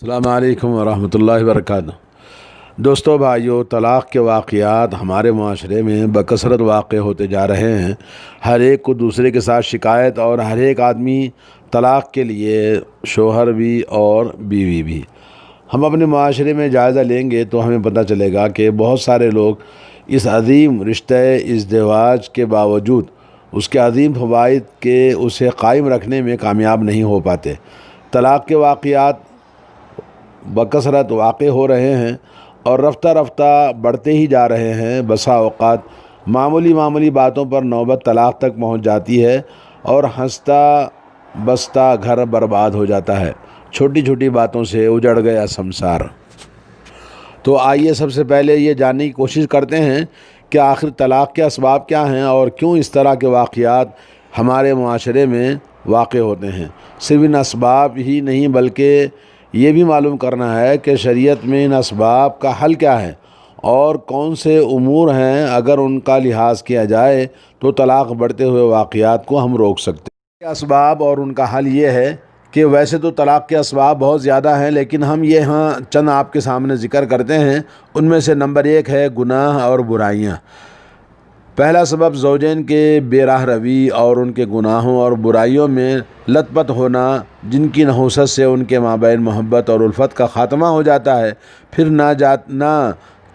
السلام علیکم ورحمۃ اللہ وبرکاتہ۔ دوستو بھائیو، طلاق کے واقعات ہمارے معاشرے میں بکثرت واقع ہوتے جا رہے ہیں۔ ہر ایک کو دوسرے کے ساتھ شکایت، اور ہر ایک آدمی طلاق کے لیے، شوہر بھی اور بیوی بھی۔ ہم اپنے معاشرے میں جائزہ لیں گے تو ہمیں پتہ چلے گا کہ بہت سارے لوگ اس عظیم رشتہ ازدواج کے باوجود اس کے عظیم فوائد کے اسے قائم رکھنے میں کامیاب نہیں ہو پاتے۔ طلاق کے واقعات بکثرت واقع ہو رہے ہیں اور رفتہ رفتہ بڑھتے ہی جا رہے ہیں۔ بسا اوقات معمولی باتوں پر نوبت طلاق تک پہنچ جاتی ہے اور ہنستا بستا گھر برباد ہو جاتا ہے۔ چھوٹی چھوٹی باتوں سے اجڑ گیا سمسار۔ تو آئیے سب سے پہلے یہ جاننے کی کوشش کرتے ہیں کہ آخر طلاق کے اسباب کیا ہیں اور کیوں اس طرح کے واقعات ہمارے معاشرے میں واقع ہوتے ہیں۔ صرف ان اسباب ہی نہیں بلکہ یہ بھی معلوم کرنا ہے کہ شریعت میں ان اسباب کا حل کیا ہے اور کون سے امور ہیں اگر ان کا لحاظ کیا جائے تو طلاق بڑھتے ہوئے واقعات کو ہم روک سکتے ہیں۔ اسباب اور ان کا حل یہ ہے کہ ویسے تو طلاق کے اسباب بہت زیادہ ہیں، لیکن ہم یہاں چند آپ کے سامنے ذکر کرتے ہیں۔ ان میں سے نمبر 1 ہے گناہ اور برائیاں۔ پہلا سبب زوجین کے بے راہ روی اور ان کے گناہوں اور برائیوں میں لت پت ہونا، جن کی نحوست سے ان کے مابین محبت اور الفت کا خاتمہ ہو جاتا ہے۔ پھر نہ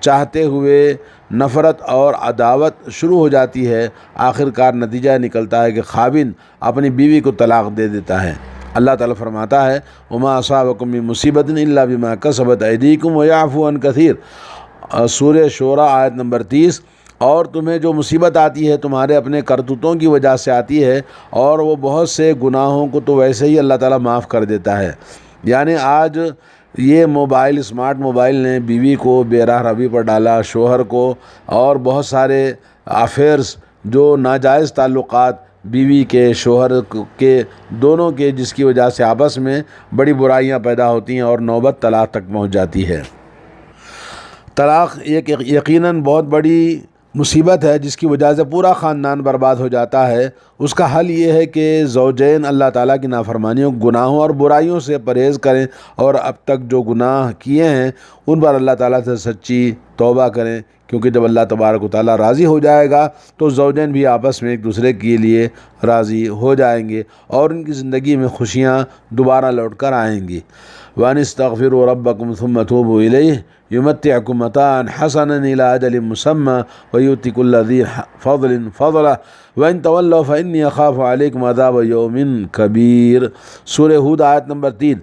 چاہتے ہوئے نفرت اور عداوت شروع ہو جاتی ہے۔ آخر کار نتیجہ نکلتا ہے کہ خاوند اپنی بیوی کو طلاق دے دیتا ہے۔ اللہ تعالیٰ فرماتا ہے وَمَا أَصَابَكُم مِّن مُّصِيبَةٍ إِلَّا بِمَا كَسَبَتْ أَيْدِيكُمْ وَيَعْفُو عَن كَثِيرٍ۔ سورہ شورى آیت نمبر 30۔ اور تمہیں جو مصیبت آتی ہے تمہارے اپنے کرتوتوں کی وجہ سے آتی ہے، اور وہ بہت سے گناہوں کو تو ویسے ہی اللہ تعالیٰ معاف کر دیتا ہے۔ یعنی آج یہ اسمارٹ موبائل نے بیوی کو بے راہ روی پر ڈالا، شوہر کو، اور بہت سارے افیئرز، جو ناجائز تعلقات بیوی کے شوہر کے دونوں کے، جس کی وجہ سے آپس میں بڑی برائیاں پیدا ہوتی ہیں اور نوبت طلاق تک پہنچ جاتی ہے۔ طلاق ایک یقیناً بہت بڑی مصیبت ہے جس کی وجہ سے پورا خاندان برباد ہو جاتا ہے۔ اس کا حل یہ ہے کہ زوجین اللہ تعالیٰ کی نافرمانیوں، گناہوں اور برائیوں سے پرہیز کریں، اور اب تک جو گناہ کیے ہیں ان پر اللہ تعالیٰ سے سچی توبہ کریں، کیونکہ جب اللہ تبارک و تعالیٰ راضی ہو جائے گا تو زوجین بھی آپس میں ایک دوسرے کے لیے راضی ہو جائیں گے اور ان کی زندگی میں خوشیاں دوبارہ لوٹ کر آئیں گی۔ وَأَنِ اسْتَغْفِرُوا رَبَّكُمْ ثُمَّ تُوبُوا إِلَيْهِ يُمَتِّعْكُم مَّتَاعًا حَسَنًا إِلَىٰ أَجَلٍ مُّسَمًّى وَيُؤْتِ كُلَّ ذِي فَضْلٍ فَضْلَهُ وَإِن تَوَلَّوْا فَإِنِّي أَخَافُ عَلَيْكُمْ عَذَابَ يَوْمٍ كَبِيرٍ۔ سورہ ہود آیت نمبر 3۔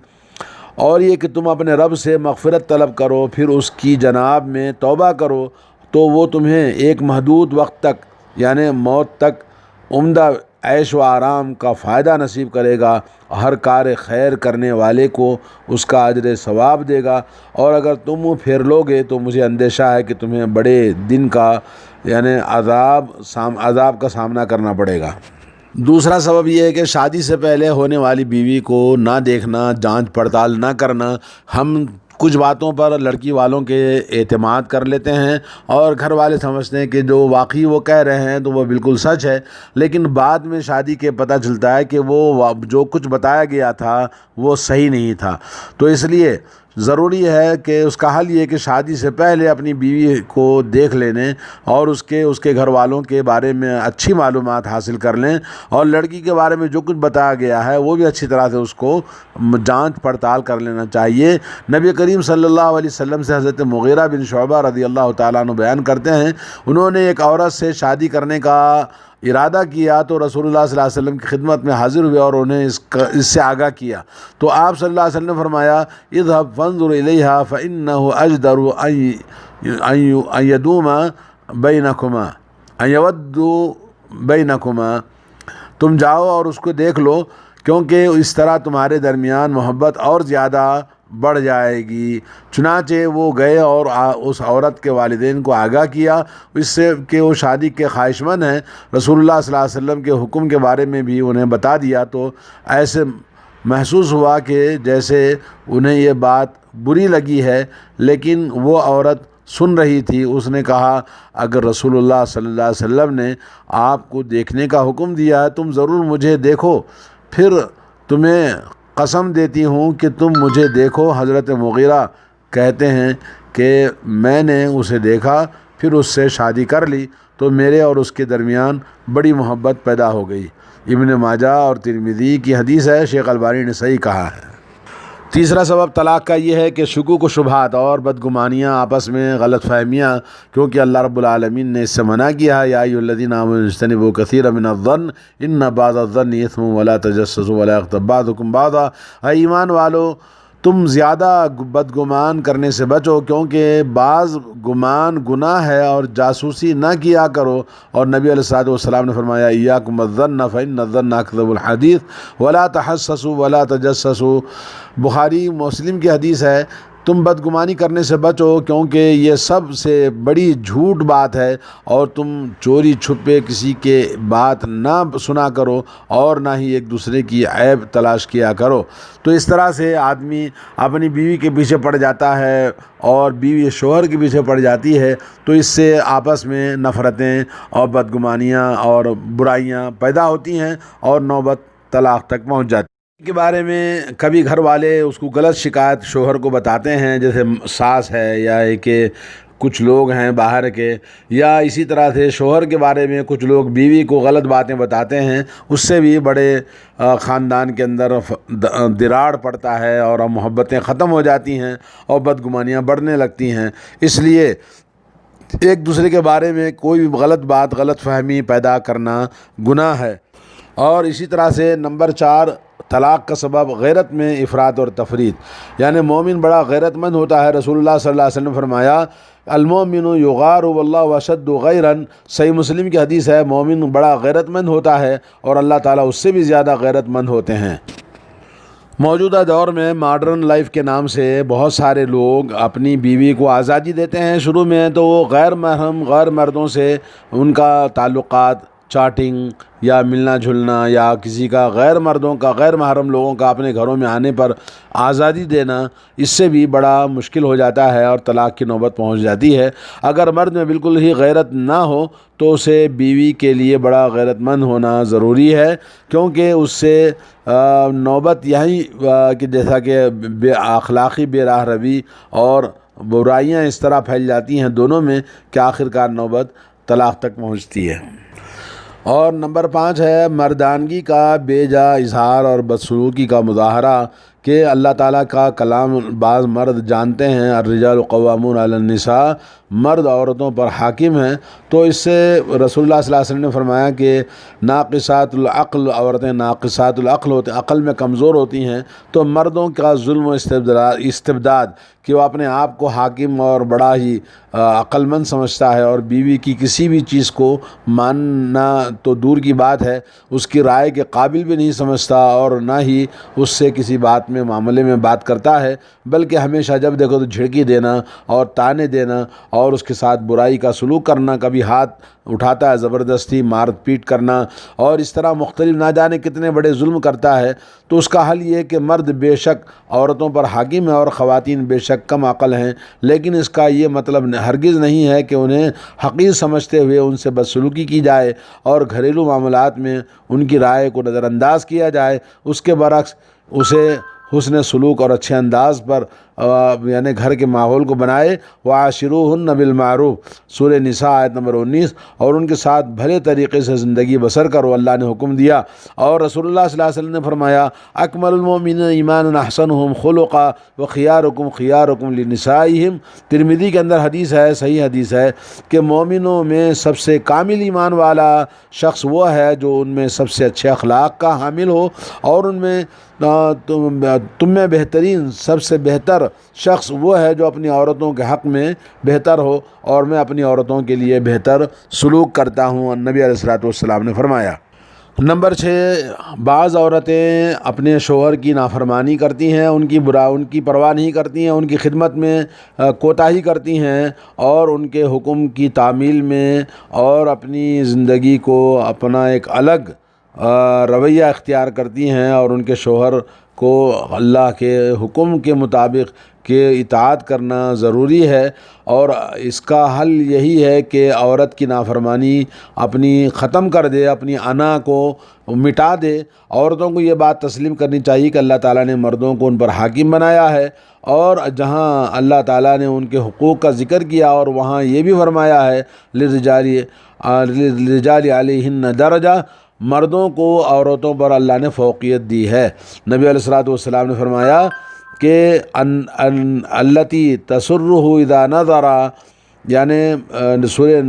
اور یہ کہ تم اپنے رب سے مغفرت طلب کرو، پھر اس کی جناب میں توبہ کرو، تو وہ تمہیں ایک محدود وقت تک، یعنی موت تک، عمدہ عیش و آرام کا فائدہ نصیب کرے گا۔ ہر کار خیر کرنے والے کو اس کا اجر ثواب دے گا، اور اگر تم منہ پھیر لو گے تو مجھے اندیشہ ہے کہ تمہیں بڑے دن کا، یعنی عذاب کا سامنا کرنا پڑے گا۔ دوسرا سبب یہ ہے کہ شادی سے پہلے ہونے والی بیوی کو نہ دیکھنا، جانچ پڑتال نہ کرنا۔ ہم کچھ باتوں پر لڑکی والوں کے اعتماد کر لیتے ہیں اور گھر والے سمجھتے ہیں کہ جو واقعی وہ کہہ رہے ہیں تو وہ بالکل سچ ہے، لیکن بعد میں شادی کے پتہ چلتا ہے کہ وہ جو کچھ بتایا گیا تھا وہ صحیح نہیں تھا۔ تو اس لیے ضروری ہے کہ اس کا حل یہ کہ شادی سے پہلے اپنی بیوی کو دیکھ لینے اور اس کے گھر والوں کے بارے میں اچھی معلومات حاصل کر لیں، اور لڑکی کے بارے میں جو کچھ بتایا گیا ہے وہ بھی اچھی طرح سے اس کو جانچ پڑتال کر لینا چاہیے۔ نبی کریم صلی اللہ علیہ وسلم سے حضرت مغیرہ بن شعبہ رضی اللہ تعالیٰ عنہ بیان کرتے ہیں، انہوں نے ایک عورت سے شادی کرنے کا ارادہ کیا تو رسول اللہ صلی اللہ علیہ وسلم کی خدمت میں حاضر ہوئے اور انہیں اس سے آگاہ کیا، تو آپ صلی اللہ علیہ وسلم نے فرمایا اذهب فانظر الیہا فانه اجدر ان یدوم بینکما ان یود بینکما۔ تم جاؤ اور اس کو دیکھ لو، کیونکہ اس طرح تمہارے درمیان محبت اور زیادہ بڑھ جائے گی۔ چنانچہ وہ گئے اور اس عورت کے والدین کو آگاہ کیا اس سے کہ وہ شادی کے خواہشمند ہیں۔ رسول اللہ صلی اللہ علیہ وسلم کے حکم کے بارے میں بھی انہیں بتا دیا، تو ایسے محسوس ہوا کہ جیسے انہیں یہ بات بری لگی ہے، لیکن وہ عورت سن رہی تھی۔ اس نے کہا اگر رسول اللہ صلی اللہ علیہ وسلم نے آپ کو دیکھنے کا حکم دیا ہے، تم ضرور مجھے دیکھو، پھر تمہیں قسم دیتی ہوں کہ تم مجھے دیکھو۔ حضرت مغیرہ کہتے ہیں کہ میں نے اسے دیکھا، پھر اس سے شادی کر لی تو میرے اور اس کے درمیان بڑی محبت پیدا ہو گئی۔ ابن ماجہ اور ترمذی کی حدیث ہے، شیخ البانی نے صحیح کہا ہے۔ تیسرا سبب طلاق کا یہ ہے کہ شکوک و شبہات اور بدگمانیاں، آپس میں غلط فہمیاں، کیونکہ اللہ رب العالمین نے اس سے منع کیا ہے، یا ایھا الذین آمنوا اجتنبوا کثیرا من الظن ان بعض الظن اثم ولا تجسسوا ولا یغتب بعضکم بعضا۔ اے ایمان والو، تم زیادہ بدگمان کرنے سے بچو، کیونکہ بعض گمان گناہ ہے، اور جاسوسی نہ کیا کرو۔ اور نبی علیہ الصلوۃ والسلام نے فرمایا ایاکم الظن فإن الظن اکذب الحدیث ولا تحسسوا ولا تجسسوا۔ بخاری مسلم کی حدیث ہے، تم بدگمانی کرنے سے بچو کیونکہ یہ سب سے بڑی جھوٹ بات ہے، اور تم چوری چھپے کسی کے بات نہ سنا کرو اور نہ ہی ایک دوسرے کی عیب تلاش کیا کرو۔ تو اس طرح سے آدمی اپنی بیوی کے پیچھے پڑ جاتا ہے اور بیوی شوہر کے پیچھے پڑ جاتی ہے، تو اس سے آپس میں نفرتیں اور بدگمانیاں اور برائیاں پیدا ہوتی ہیں اور نوبت طلاق تک پہنچ جاتی ہے۔ کے بارے میں کبھی گھر والے اس کو غلط شکایت شوہر کو بتاتے ہیں، جیسے ساس ہے یا کہ کچھ لوگ ہیں باہر کے، یا اسی طرح سے شوہر کے بارے میں کچھ لوگ بیوی کو غلط باتیں بتاتے ہیں، اس سے بھی بڑے خاندان کے اندر دراڑ پڑتا ہے اور محبتیں ختم ہو جاتی ہیں اور بدگمانیاں بڑھنے لگتی ہیں۔ اس لیے ایک دوسرے کے بارے میں کوئی بھی غلط بات، غلط فہمی پیدا کرنا گناہ ہے۔ اور اسی طرح سے نمبر 4 طلاق کا سبب غیرت میں افراط اور تفریط، یعنی مومن بڑا غیرت مند ہوتا ہے۔ رسول اللہ صلی اللہ علیہ وسلم نے فرمایا المومن یغار واللہ اشد غیرا، صحیح مسلم کی حدیث ہے، مومن بڑا غیرت مند ہوتا ہے اور اللہ تعالیٰ اس سے بھی زیادہ غیرت مند ہوتے ہیں۔ موجودہ دور میں ماڈرن لائف کے نام سے بہت سارے لوگ اپنی بیوی کو آزادی دیتے ہیں۔ شروع میں تو وہ غیر محرم غیر مردوں سے ان کا تعلقات، چاٹنگ یا ملنا جھلنا، یا کسی کا غیر مردوں کا، غیر محرم لوگوں کا اپنے گھروں میں آنے پر آزادی دینا، اس سے بھی بڑا مشکل ہو جاتا ہے اور طلاق کی نوبت پہنچ جاتی ہے۔ اگر مرد میں بالکل ہی غیرت نہ ہو تو اسے بیوی کے لیے بڑا غیرت مند ہونا ضروری ہے، کیونکہ اس سے نوبت یہی کہ جیسا کہ اخلاقی بے راہ روی اور برائیاں اس طرح پھیل جاتی ہیں دونوں میں کہ آخر کار نوبت طلاق تک پہنچتی ہے۔ اور نمبر 5 ہے مردانگی کا بے جا اظہار اور بدسلوکی کا مظاہرہ، کہ اللہ تعالیٰ کا کلام بعض مرد جانتے ہیں، الرجال قوامون علی النساء، مرد عورتوں پر حاکم ہیں، تو اس سے رسول اللہ صلی اللہ علیہ وسلم نے فرمایا کہ ناقصات العقل، عورتیں ناقصات العقل ہوتے، عقل میں کمزور ہوتی ہیں۔ تو مردوں کا ظلم و استبداد کہ وہ اپنے آپ کو حاکم اور بڑا ہی عقل مند سمجھتا ہے، اور بیوی کی کسی بھی چیز کو ماننا تو دور کی بات ہے، اس کی رائے کے قابل بھی نہیں سمجھتا، اور نہ ہی اس سے کسی بات میں معاملے میں بات کرتا ہے، بلکہ ہمیشہ جب دیکھو تو جھڑکی دینا اور تانے دینا اور اس کے ساتھ برائی کا سلوک کرنا، کبھی ہاتھ اٹھاتا ہے زبردستی مار پیٹ کرنا، اور اس طرح مختلف نہ جانے کتنے بڑے ظلم کرتا ہے۔ تو اس کا حل یہ کہ مرد بے شک عورتوں پر حاکم ہے اور خواتین بے شک کم عقل ہیں، لیکن اس کا یہ مطلب ہرگز نہیں ہے کہ انہیں حقیر سمجھتے ہوئے ان سے بدسلوکی کی جائے اور گھریلو معاملات میں ان کی رائے کو نظر انداز کیا جائے۔ اس کے برعکس اسے حسن سلوک اور اچھے انداز پر یعنی گھر کے ماحول کو بنائے۔ وعاشروہن بالمعروف، سورہ نساء آیت نمبر 19، اور ان کے ساتھ بھلے طریقے سے زندگی بسر کرو، اللہ نے حکم دیا۔ اور رسول اللہ صلی اللہ علیہ وسلم نے فرمایا اکمل المؤمنین ایمانا احسنہم خلقا وخیارکم خیارکم لنسائہم۔ ترمذی کے اندر حدیث ہے، صحیح حدیث ہے، کہ مومنوں میں سب سے کامل ایمان والا شخص وہ ہے جو ان میں سب سے اچھے اخلاق کا حامل ہو، اور ان میں تم میں بہترین، سب سے بہتر شخص وہ ہے جو اپنی عورتوں کے حق میں بہتر ہو، اور میں اپنی عورتوں کے لیے بہتر سلوک کرتا ہوں، نبی علیہ الصلوۃ والسلام نے فرمایا۔ نمبر 6، بعض عورتیں اپنے شوہر کی نافرمانی کرتی ہیں، ان کی پرواہ نہیں کرتی ہیں، ان کی خدمت میں کوتاہی کرتی ہیں، اور ان کے حکم کی تعمیل میں اور اپنی زندگی کو اپنا ایک الگ رویہ اختیار کرتی ہیں، اور ان کے شوہر کو اللہ کے حکم کے مطابق کہ اطاعت کرنا ضروری ہے، اور اس کا حل یہی ہے کہ عورت کی نافرمانی اپنی ختم کر دے، اپنی انا کو مٹا دے۔ عورتوں کو یہ بات تسلیم کرنی چاہیے کہ اللہ تعالیٰ نے مردوں کو ان پر حاکم بنایا ہے، اور جہاں اللہ تعالیٰ نے ان کے حقوق کا ذکر کیا اور وہاں یہ بھی فرمایا ہے للرجال علیہن درجہ، مردوں کو عورتوں پر اللہ نے فوقیت دی ہے۔ نبی علیہ الصلوۃ والسلام نے فرمایا کہ التی تسرہ اذا نظر، یعنی سورہ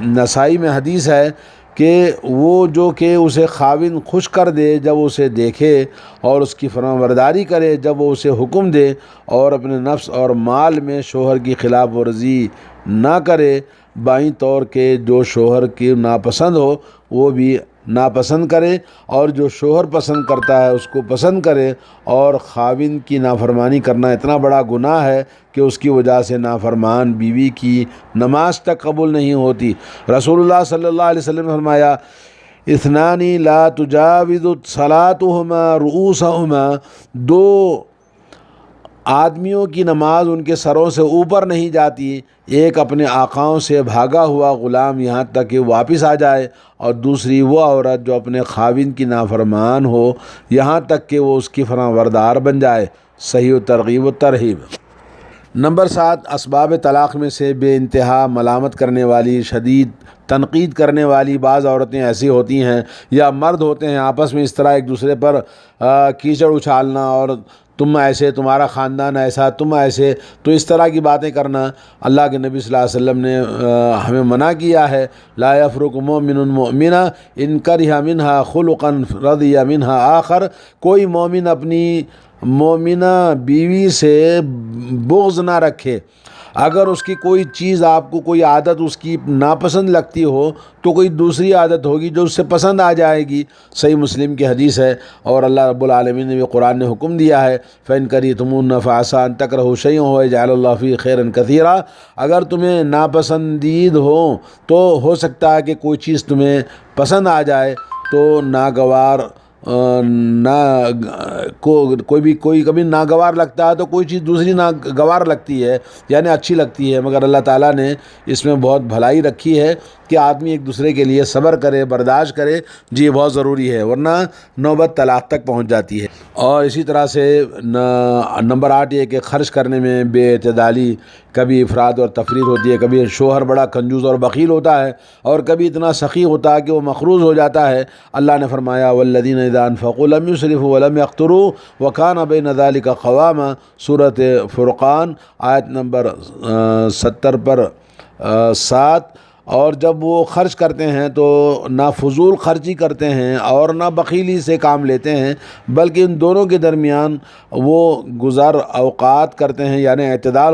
نسائی میں حدیث ہے کہ وہ جو کہ اسے خاوند خوش کر دے جب اسے دیکھے، اور اس کی فرمانبرداری کرے جب وہ اسے حکم دے، اور اپنے نفس اور مال میں شوہر کی خلاف ورزی نہ کرے، بائیں طور کے جو شوہر کی ناپسند ہو وہ بھی ناپسند کرے، اور جو شوہر پسند کرتا ہے اس کو پسند کرے۔ اور خاوند کی نافرمانی کرنا اتنا بڑا گناہ ہے کہ اس کی وجہ سے نافرمان بیوی کی نماز تک قبول نہیں ہوتی۔ رسول اللہ صلی اللہ علیہ وسلم نے فرمایا اثنان لا تجاوز صلاتهما رؤوسهما، دو آدمیوں کی نماز ان کے سروں سے اوپر نہیں جاتی، ایک اپنے آقاؤں سے بھاگا ہوا غلام یہاں تک کہ واپس آ جائے، اور دوسری وہ عورت جو اپنے خاوند کی نافرمان ہو یہاں تک کہ وہ اس کی فرمانبردار بن جائے۔ صحیح ترغیب و ترہیب۔ نمبر 7، اسباب طلاق میں سے بے انتہا ملامت کرنے والی، شدید تنقید کرنے والی بعض عورتیں ایسی ہوتی ہیں یا مرد ہوتے ہیں، آپس میں اس طرح ایک دوسرے پر کیچڑ اچھالنا، اور تم ایسے، تمہارا خاندان ایسا، تم ایسے، تو اس طرح کی باتیں کرنا۔ اللہ کے نبی صلی اللہ علیہ وسلم نے ہمیں منع کیا ہے، لا یفرق مؤمن مؤمنہ ان کرہ منہا خلقا رضی منہا آخر، کوئی مومن اپنی مومنہ بیوی سے بغض نہ رکھے۔ اگر اس کی کوئی چیز، آپ کو کوئی عادت اس کی ناپسند لگتی ہو تو کوئی دوسری عادت ہوگی جو اس سے پسند آ جائے گی۔ صحیح مسلم کی حدیث ہے، اور اللہ رب العالمین نے بھی قرآن نے حکم دیا ہے فَإِن كَرِهْتُمُوهُنَّ فَعَسَىٰ أَن تَكْرَهُوا شَيْئًا وَيَجْعَلَ اللَّهُ فِيهِ خَيْرًا كَثِيرًا، اگر تمہیں ناپسندید ہو تو ہو سکتا ہے کہ کوئی چیز تمہیں پسند آ جائے، تو ناگوار کوئی کبھی ناگوار لگتا ہے تو کوئی چیز دوسری ناگوار لگتی ہے، یعنی اچھی لگتی ہے، مگر اللہ تعالیٰ نے اس میں بہت بھلائی رکھی ہے کہ آدمی ایک دوسرے کے لیے صبر کرے، برداشت کرے، جی یہ بہت ضروری ہے، ورنہ نوبت طلاق تک پہنچ جاتی ہے۔ اور اسی طرح سے نمبر 8 یہ کہ خرچ کرنے میں بے اعتدالی، کبھی افراد اور تفرید ہوتی ہے، کبھی شوہر بڑا کنجوس اور بخیل ہوتا ہے، اور کبھی اتنا سخی ہوتا ہے کہ وہ مقروض ہو جاتا ہے۔ اللہ نے فرمایا والذین اذا انفقوا لم یسرفوا ولم یقتروا وکان بین ذلک قواما، سورۃ فرقان آیت نمبر 70 پر 7۔ اور جب وہ خرچ کرتے ہیں تو نہ فضول خرچی کرتے ہیں اور نہ بخیلی سے کام لیتے ہیں، بلکہ ان دونوں کے درمیان وہ گزر اوقات کرتے ہیں، یعنی اعتدال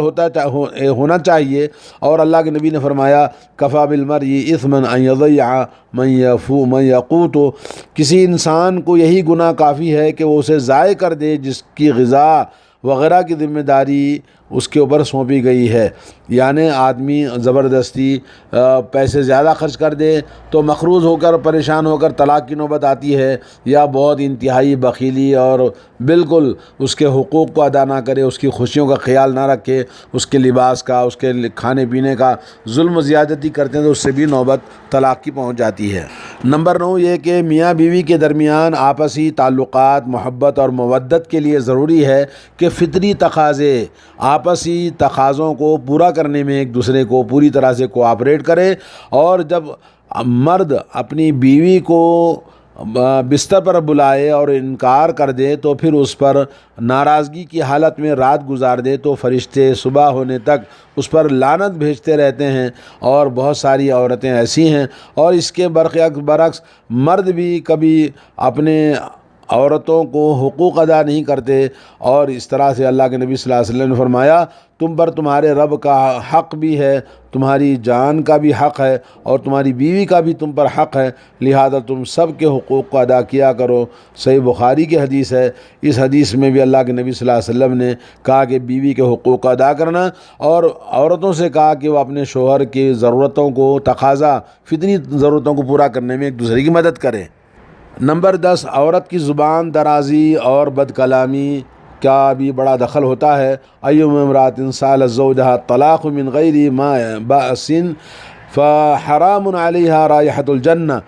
ہونا چاہیے۔ اور اللہ کے نبی نے فرمایا کفا بالمرء اثما ان یضیع من یقوت، کسی انسان کو یہی گناہ کافی ہے کہ وہ اسے ضائع کر دے جس کی غذا وغیرہ کی ذمہ داری اس کے اوپر سونپی گئی ہے۔ یعنی آدمی زبردستی پیسے زیادہ خرچ کر دے تو مقروض ہو کر، پریشان ہو کر طلاق کی نوبت آتی ہے، یا بہت انتہائی بخیلی اور بالکل اس کے حقوق کو ادا نہ کرے، اس کی خوشیوں کا خیال نہ رکھے، اس کے لباس کا، اس کے کھانے پینے کا ظلم و زیادتی کرتے ہیں تو اس سے بھی نوبت طلاق کی پہنچ جاتی ہے۔ نمبر 9 یہ کہ میاں بیوی کے درمیان آپسی تعلقات، محبت اور مودت کے لیے ضروری ہے کہ فطری تقاضے، آپسی تقاضوں کو پورا کرنے میں ایک دوسرے کو پوری طرح سے کوآپریٹ کرے، اور جب مرد اپنی بیوی کو بستر پر بلائے اور انکار کر دے تو پھر اس پر ناراضگی کی حالت میں رات گزار دے تو فرشتے صبح ہونے تک اس پر لعنت بھیجتے رہتے ہیں۔ اور بہت ساری عورتیں ایسی ہیں، اور اس کے برعکس مرد بھی کبھی اپنے عورتوں کو حقوق ادا نہیں کرتے، اور اس طرح سے اللہ کے نبی صلی اللہ علیہ وسلم نے فرمایا تم پر تمہارے رب کا حق بھی ہے، تمہاری جان کا بھی حق ہے، اور تمہاری بیوی کا بھی تم پر حق ہے، لہذا تم سب کے حقوق کو ادا کیا کرو۔ صحیح بخاری کی حدیث ہے۔ اس حدیث میں بھی اللہ کے نبی صلی اللہ علیہ وسلم نے کہا کہ بیوی کے حقوق کو ادا کرنا، اور عورتوں سے کہا کہ وہ اپنے شوہر کی ضرورتوں کو، تقاضا، فطری ضرورتوں کو پورا کرنے میں ایک دوسرے کی مدد کریں۔ نمبر 10، عورت کی زبان درازی اور بد کلامی کا بھی بڑا دخل ہوتا ہے۔ ایما امرأۃ سألت زوجها الطلاق من غیر ما بأس فحرام علیہا رائحۃ الجنہ،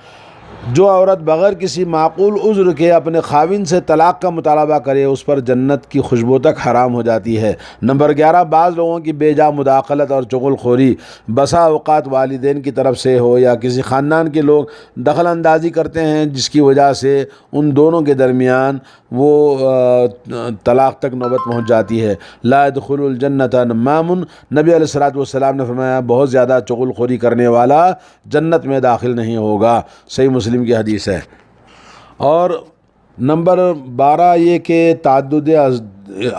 جو عورت بغیر کسی معقول عذر کے اپنے خاوند سے طلاق کا مطالبہ کرے اس پر جنت کی خوشبو تک حرام ہو جاتی ہے۔ نمبر 11، بعض لوگوں کی بے جا مداخلت اور چغل خوری بسا اوقات والدین کی طرف سے ہو یا کسی خاندان کے لوگ دخل اندازی کرتے ہیں، جس کی وجہ سے ان دونوں کے درمیان وہ طلاق تک نوبت پہنچ جاتی ہے۔ لا يدخل الجنۃ نمام، نبی علیہ الصلوۃ والسلام نے فرمایا بہت زیادہ چغل خوری کرنے والا جنت میں داخل نہیں ہوگا، صحیح مسلم کی حدیث ہے۔ اور نمبر 12 یہ کہ تعدد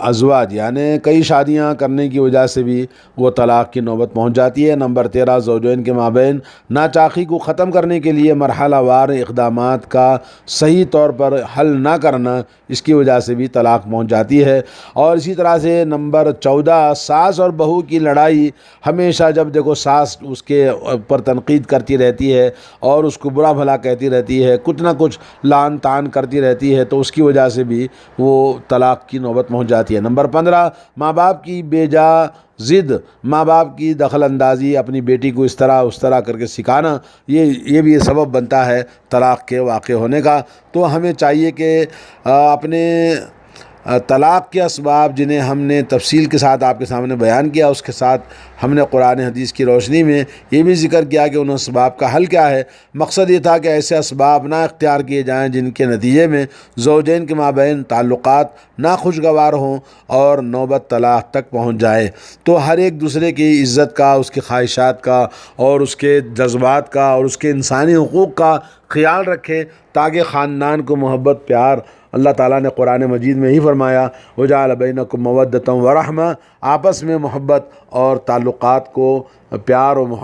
ازواج یعنی کئی شادیاں کرنے کی وجہ سے بھی وہ طلاق کی نوبت پہنچ جاتی ہے۔ نمبر 13، زوجین کے مابین ناچاقی کو ختم کرنے کے لیے مرحلہ وار اقدامات کا صحیح طور پر حل نہ کرنا، اس کی وجہ سے بھی طلاق پہنچ جاتی ہے۔ اور اسی طرح سے نمبر 14، ساس اور بہو کی لڑائی، ہمیشہ جب دیکھو ساس اس کے اوپر تنقید کرتی رہتی ہے اور اس کو برا بھلا کہتی رہتی ہے، کچھ نہ کچھ لعن طعن کرتی رہتی ہے، تو اس کی وجہ سے بھی وہ طلاق کی نوبت پہنچ جاتی ہے۔ نمبر 15، ماں باپ کی بے جا ضد، ماں باپ کی دخل اندازی، اپنی بیٹی کو اس طرح کر کے سکھانا، یہ بھی سبب بنتا ہے طلاق کے واقع ہونے کا۔ تو ہمیں چاہیے کہ اپنے طلاق کے اسباب جنہیں ہم نے تفصیل کے ساتھ آپ کے سامنے بیان کیا، اس کے ساتھ ہم نے قرآن حدیث کی روشنی میں یہ بھی ذکر کیا کہ ان اسباب کا حل کیا ہے۔ مقصد یہ تھا کہ ایسے اسباب نہ اختیار کیے جائیں جن کے نتیجے میں زوجین کے مابین تعلقات ناخوشگوار ہوں اور نوبت طلاق تک پہنچ جائے۔ تو ہر ایک دوسرے کی عزت کا، اس کی خواہشات کا اور اس کے جذبات کا اور اس کے انسانی حقوق کا خیال رکھیں، تاکہ خاندان کو محبت پیار، اللہ تعالیٰ نے قرآن مجید میں ہی فرمایا وَجَعَلَ بَيْنَكُمْ مَوَدَّةً وَرَحْمَةً، آپس میں محبت اور تعلقات کو پیار و محبت